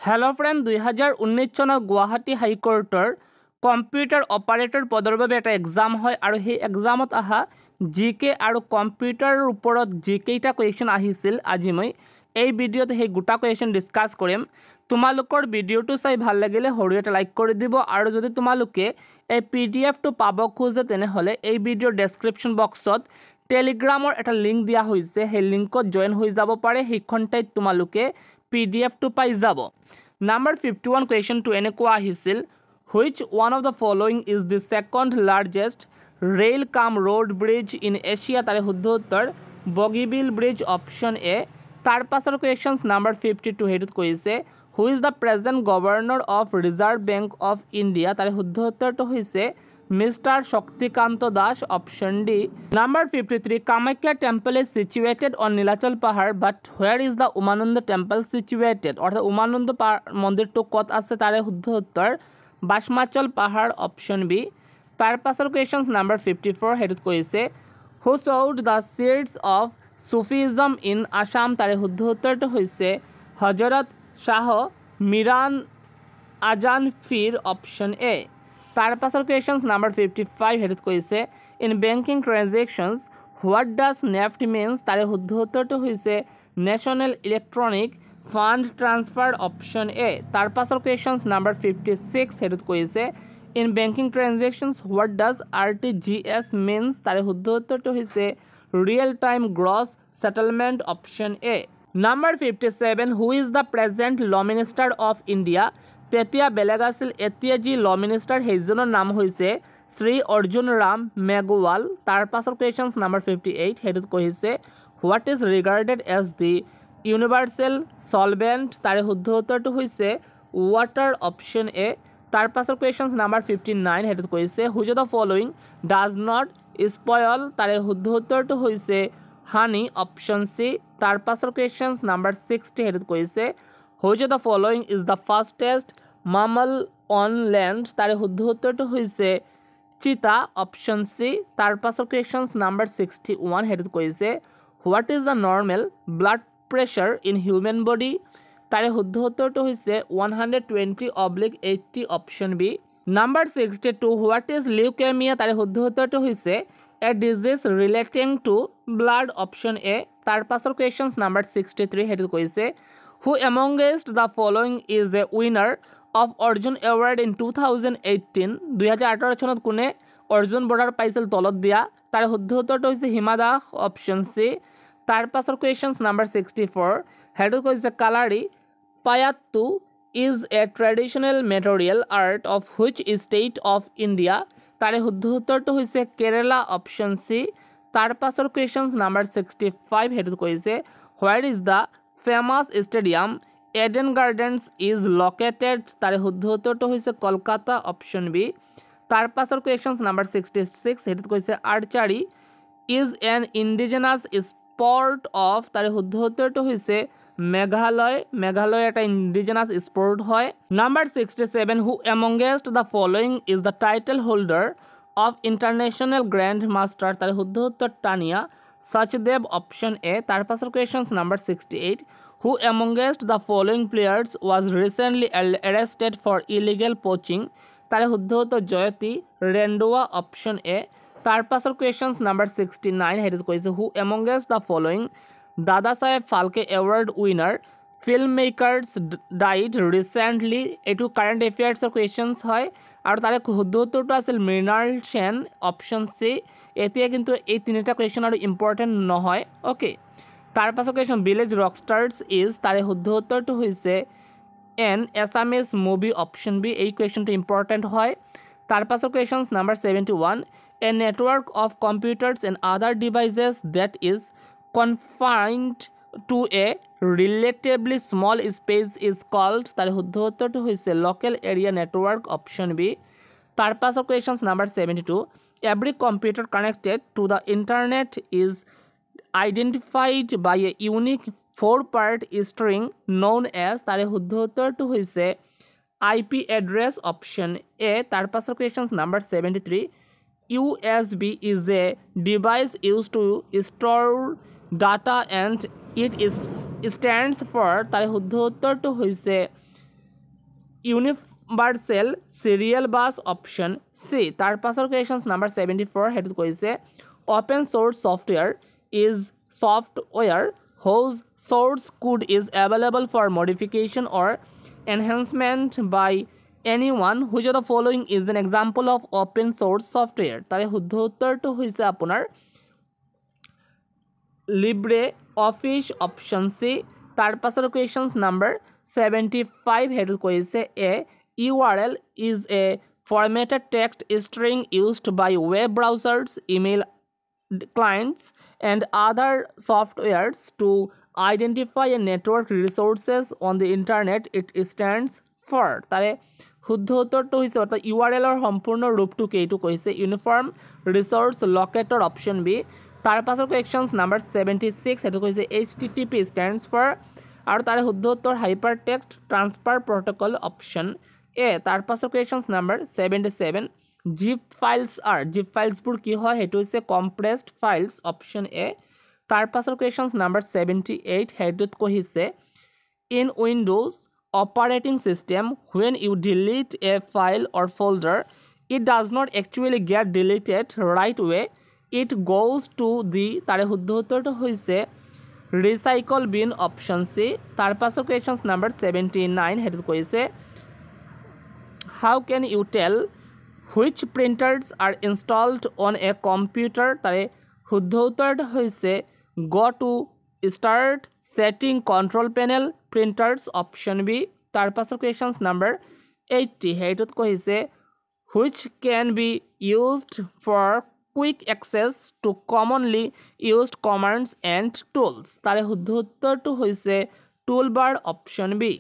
Hello friend 2019 চনৰ Guwahati হাইকোৰ্টৰ computer operator পদৰ বাবে এটা এক্সাম হয় আৰু সেই এক্সামত আহা জিকে আৰু কম্পিউটাৰৰ ওপৰত জিকেইটা কুৱেশ্যন আহিছিল। আজি মই এই ভিডিঅ'ত সেই গোটা কুৱেশ্যন ডিসকাস কৰিম। তোমালোকৰ ভিডিঅ'টো চাই ভাল লাগিলে সৰু এটা লাইক কৰি দিব আৰু যদি তোমালোকে এই পিডিএফটো পাব খোজে তেনেহলে এই ভিডিঅ'ৰ ডেসক্ৰিপশন বক্সত টেলিগ্ৰামৰ এটা লিংক দিয়া হৈছে, সেই লিংকত জয়েন হৈ যাব পাৰে। সেইখন ঠাইত তোমালোকে PDF to পাই যাব। Number 51 question to এনেকুৱা আহিছিল, which one of the following is the second largest rail cum road bridge in Asia? তাৰে শুদ্ধ উত্তৰ বগীবিল ব্ৰিজ অপশন এ। তাৰ পাছৰ questions number 52 হেতুত কৈছে, who is the present governor of Reserve Bank of India? তাৰে শুদ্ধ উত্তৰটো হৈছে Mr. Shaktikant Das, option D. Number 53, Kamakhya temple is situated on Nilachal Pahar, but where is the Umananda temple situated? অর্থাৎ উমানন্দ মন্দিৰটো ক'ত আছে তাৰে শুদ্ধ উত্তৰ বাসমাচল পাহাৰ, option B. তাৰ পাছৰ questions number 54 হেতুত কৈছে, who sowed the seeds of Sufism in Assam? তাৰে শুদ্ধ উত্তৰটো হৈছে হজৰত শাহ মিৰান আজান ফিৰ, option A. তাৰ পাছৰ questions number 55 হেতুত কৈছে, in banking transactions what does NEFT means? তাৰে শুদ্ধ উত্তৰটো হৈছে National Electronic Fund Transfer, option A. তাৰ পাছৰ questions number 56 হেতুত কৈছে, in banking transactions what does RTGS means? তাৰে শুদ্ধ উত্তৰটো হৈছে real time gross settlement, option A. Number 57, who is the present law minister of India? তেতিয়া বেলেগ আছিল, এতিয়া যি ল মিনিষ্টাৰ সেইজনৰ নাম হৈছে শ্ৰী অৰ্জুন ৰাম মেঘৱাল। তাৰ পাছৰ questions number 58 হেতুত কৈছে, what is regarded as the universal solvent? তাৰে শুদ্ধ উত্তৰটো হৈছে water, option A. তাৰ পাছৰ questions number 59 হেতুত কৈছে, which of the following does not spoil? তাৰে শুদ্ধ উত্তৰটো হৈছে honey, option C. তাৰ পাছৰ questions number 60 হেতুত কৈছে, which of the following is the fastest mammal on land? তাৰে শুদ্ধ উত্তৰটো হৈছে চিতা, option C. তাৰ পাছৰ questions number 61 হেতুত কৈছে, what is the normal blood pressure in human body? তাৰে শুদ্ধ উত্তৰটো হৈছে 120/80, option B. Number 62, what is leukemia? তাৰে শুদ্ধ উত্তৰটো হৈছে a disease relating to blood, option A. তাৰ পাছৰ questions number 63 হেতুত কৈছে, who amongst the following is a winner of Arjun Award in 2018? 2018 চনত কোনে অৰ্জুন বঁটাৰ পাইছিল তলত দিয়া? তাৰে শুদ্ধ উত্তৰটো হৈছে হিমা দাস, option C. তাৰ পাছৰ questions number 64 হেতুত কৈছে, Kalari পায়াত্তু is a traditional material art of which state of India? তাৰে শুদ্ধ উত্তৰটো হৈছে কেৰেলা, option C. তাৰ পাছৰ questions number 65 হেতুত কৈছে, where is the famous stadium Eden Gardens is located? তাৰে শুদ্ধ উত্তৰটো হৈছে কলকাতা, option B. তাৰ পাছৰ questions number 66 হেতুত কৈছে, archery is an indigenous sport of? তাৰে শুদ্ধ উত্তৰটো হৈছে মেঘালয় এটা indigenous sport হয়। Number 67, who amongst the following is the title holder of international grand master? তাৰে শুদ্ধ উত্তৰ তানিয়া সচদেব, option A. তাৰ পাছৰ questions number 68, who amongst the following players was recently arrested for illegal poaching? তাৰে শুদ্ধ উত্তৰ জয়তী ৰেণ্ডৱা, option A. তাৰ পাছৰ questions number 69 হেতুত কৈছে, who amongst the following Dadasaheb Phalke award winner film makers died recently? এইটো কাৰেণ্ট এফেয়াৰ্ছৰ কুৱেশ্যনছ হয় আৰু তাৰে শুদ্ধ উত্তৰটো আছিল মৃণাল সেন, option C. এতিয়া কিন্তু এই তিনিটা কুৱেশ্যন আৰু ইম্পৰ্টেণ্ট নহয়, অ'কে। তাৰ পাছৰ কুৱেশ্যন, ভিলেজ ৰকষ্টাৰ্ছ ইজ? তাৰে শুদ্ধ উত্তৰটো হৈছে an Assamese movie, option B. এই কুৱেশ্যনটো ইম্পৰ্টেণ্ট হয়। তাৰ পাছৰ কুৱেশ্যনছ number 71, a network of computers and other devices that is confined to a relatively small space is called? তাৰে শুদ্ধ উত্তৰটো হৈছে local area network, option B. তাৰ পাছৰ questions number 72, every computer connected to the internet is identified by a unique 4-part string known as? তাৰে শুদ্ধ উত্তৰটো হৈছে IP address, option A. তাৰ পাছৰ questions number 73, USB is a device used to store data and it stands for? তাৰে শুদ্ধ উত্তৰটো হৈছে universal serial bus option C তাৰ পাছৰ কুৱেশ্যনছ নাম্বাৰ 74 সেইটোত কৈছে open source software is software whose source code is available for modification or enhancement by anyone which of the following is an example of open source software তাৰে শুদ্ধ উত্তৰটো হৈছে আপোনাৰ লিব্ৰে অফিচ অপশ্যন চি তাৰ পাছৰ কুৱেশ্যনছ number 75 হেতু কৈছে এ URL is a formatted text string used by web browsers, email clients and other softwares to identify a network resources on the internet. It stands for তাৰে শুদ্ধ উত্তৰটো হৈছে অৰ্থাৎ URLৰ সম্পূৰ্ণ ৰূপটোকে এইটো কৈছে ইউনিফৰ্ম ৰিচোৰ্চ লোকেটৰ অপশ্যন বি তাৰ পাছৰ কুৱেশ্যনছ নাম্বাৰ 76 সেইটো কৈছে HTTP stands for আৰু তাৰে শুদ্ধ উত্তৰ hyper text transfer protocol option A তাৰ পাছৰ কুৱেশ্যনছ নাম্বাৰ 77 জিপ ফাইলছবোৰ কি হয় সেইটো হৈছে কম্প্ৰেছড ফাইলছ অপশ্যন এ তাৰ পাছৰ কুৱেশ্যনছ নাম্বাৰ 78 সেইটোত কৈছে in Windows operating system when you delete a file or folder it does not actually get deleted right away it goes to the তাৰে শুদ্ধ উত্তৰটো হৈছে ৰিচাইকল বিন অপশ্যন চি তাৰ পাছৰ কুৱেশ্যনছ নাম্বাৰ 79 সেইটোত কৈছে how can you tell which printers are installed on a computer তাৰে শুদ্ধ উত্তৰটো হৈছে go to start setting control panel printers option b তাৰ পাছৰ কুৱেশ্যনছ নাম্বাৰ 80 সেইটোত কৈছে which can be used for quick access to commonly used commands and tools তাৰে শুদ্ধ উত্তৰটো হৈছে টুলবাৰ অপশ্যন বি